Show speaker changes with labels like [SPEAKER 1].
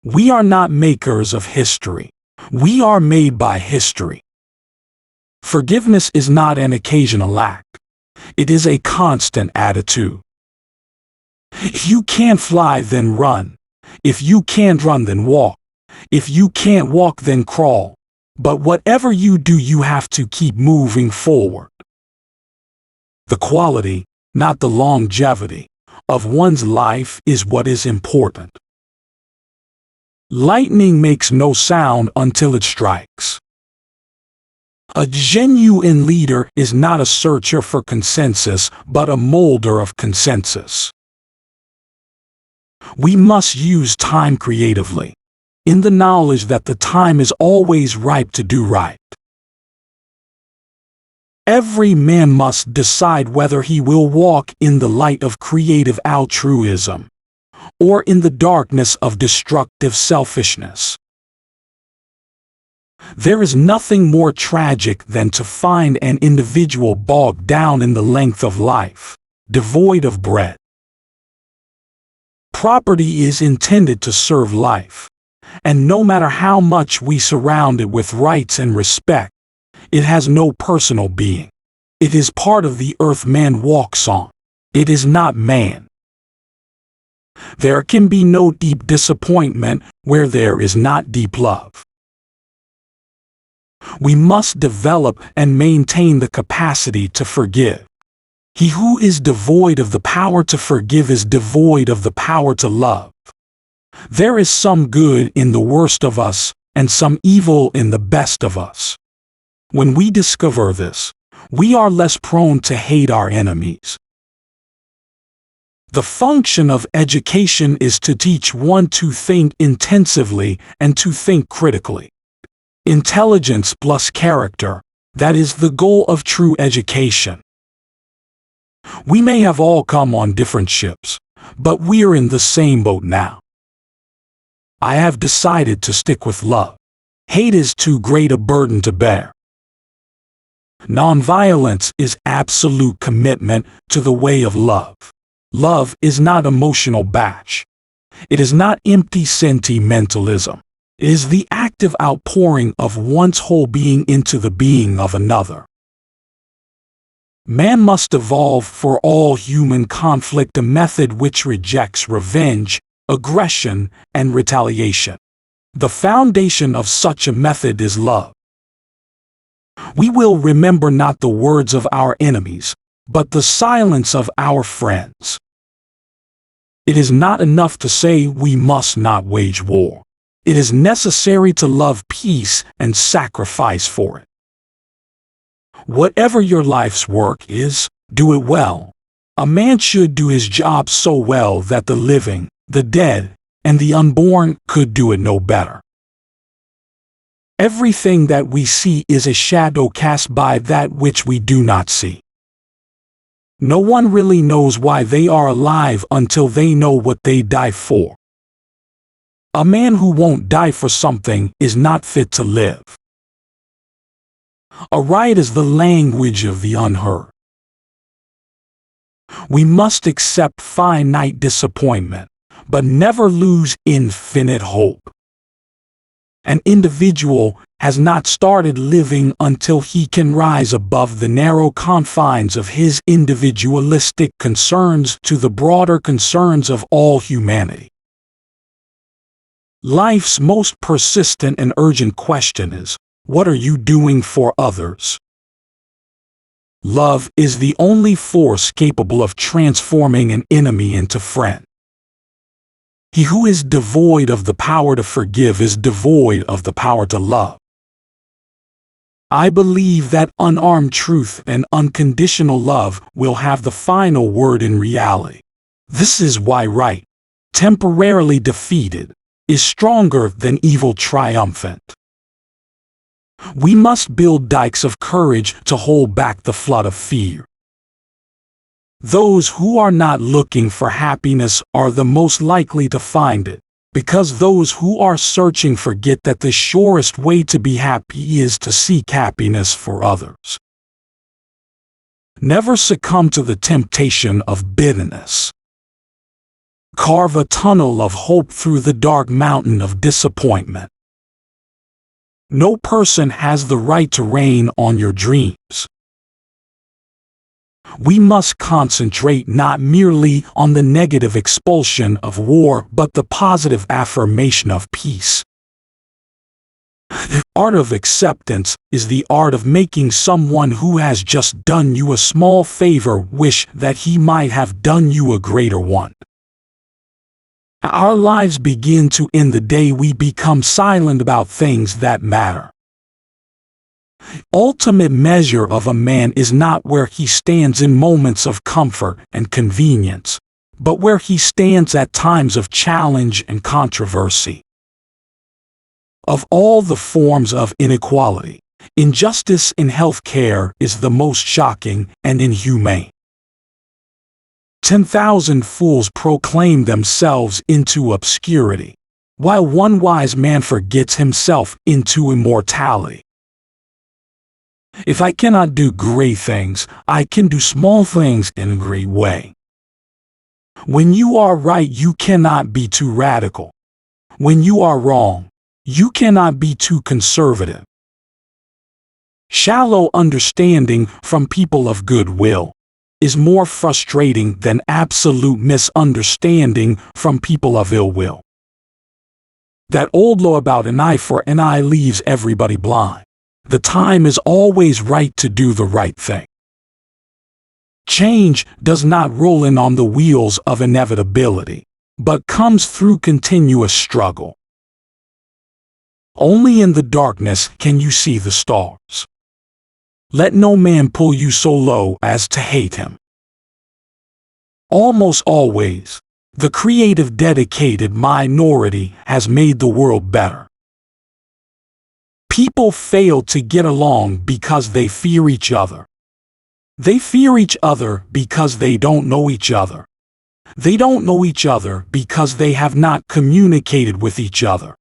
[SPEAKER 1] We are not makers of history. We are made by history. Forgiveness is not an occasional act. It is a constant attitude. If you can't fly, then run. If you can't run, then walk. If you can't walk, then crawl. But whatever you do, you have to keep moving forward. The quality, not the longevity, of one's life is what is important. Lightning makes no sound until it strikes. A genuine leader is not a searcher for consensus, but a molder of consensus. We must use time creatively, in the knowledge that the time is always ripe to do right. Every man must decide whether he will walk in the light of creative altruism, or in the darkness of destructive selfishness. There is nothing more tragic than to find an individual bogged down in the length of life, devoid of bread. Property is intended to serve life, and no matter how much we surround it with rights and respect, it has no personal being. It is part of the earth man walks on. It is not man. There can be no deep disappointment where there is not deep love. We must develop and maintain the capacity to forgive. He who is devoid of the power to forgive is devoid of the power to love. There is some good in the worst of us, and some evil in the best of us. When we discover this, we are less prone to hate our enemies. The function of education is to teach one to think intensively and to think critically. Intelligence plus character, that is the goal of true education. We may have all come on different ships, but we're in the same boat now. I have decided to stick with love. Hate is too great a burden to bear. Nonviolence is absolute commitment to the way of love. Love is not emotional bash. It is not empty sentimentalism. It is the active outpouring of one's whole being into the being of another. Man must evolve for all human conflict a method which rejects revenge, aggression, and retaliation. The foundation of such a method is love. We will remember not the words of our enemies, but the silence of our friends. It is not enough to say we must not wage war. It is necessary to love peace and sacrifice for it. Whatever your life's work is, do it well. A man should do his job so well that the living, the dead, and the unborn could do it no better. Everything that we see is a shadow cast by that which we do not see. No one really knows why they are alive until they know what they die for. A man who won't die for something is not fit to live. A right is the language of the unheard. We must accept finite disappointment, but never lose infinite hope. An individual has not started living until he can rise above the narrow confines of his individualistic concerns to the broader concerns of all humanity. Life's most persistent and urgent question is, what are you doing for others? Love is the only force capable of transforming an enemy into friend. He who is devoid of the power to forgive is devoid of the power to love. I believe that unarmed truth and unconditional love will have the final word in reality. This is why right, temporarily defeated, is stronger than evil triumphant. We must build dikes of courage to hold back the flood of fear. Those who are not looking for happiness are the most likely to find it, because those who are searching forget that the surest way to be happy is to seek happiness for others. Never succumb to the temptation of bitterness. Carve a tunnel of hope through the dark mountain of disappointment. No person has the right to rain on your dreams. We must concentrate not merely on the negative expulsion of war, but the positive affirmation of peace. The art of acceptance is the art of making someone who has just done you a small favor wish that he might have done you a greater one. Our lives begin to end the day we become silent about things that matter. Ultimate measure of a man is not where he stands in moments of comfort and convenience, but where he stands at times of challenge and controversy. Of all the forms of inequality, injustice in health care is the most shocking and inhumane. 10,000 fools proclaim themselves into obscurity, while one wise man forgets himself into immortality. If I cannot do great things, I can do small things in a great way. When you are right, you cannot be too radical. When you are wrong, you cannot be too conservative. Shallow understanding from people of goodwill is more frustrating than absolute misunderstanding from people of ill will. That old law about an eye for an eye leaves everybody blind. The time is always right to do the right thing. Change does not roll in on the wheels of inevitability, but comes through continuous struggle. Only in the darkness can you see the stars. Let no man pull you so low as to hate him. Almost always, the creative dedicated minority has made the world better. People fail to get along because they fear each other. They fear each other because they don't know each other. They don't know each other because they have not communicated with each other.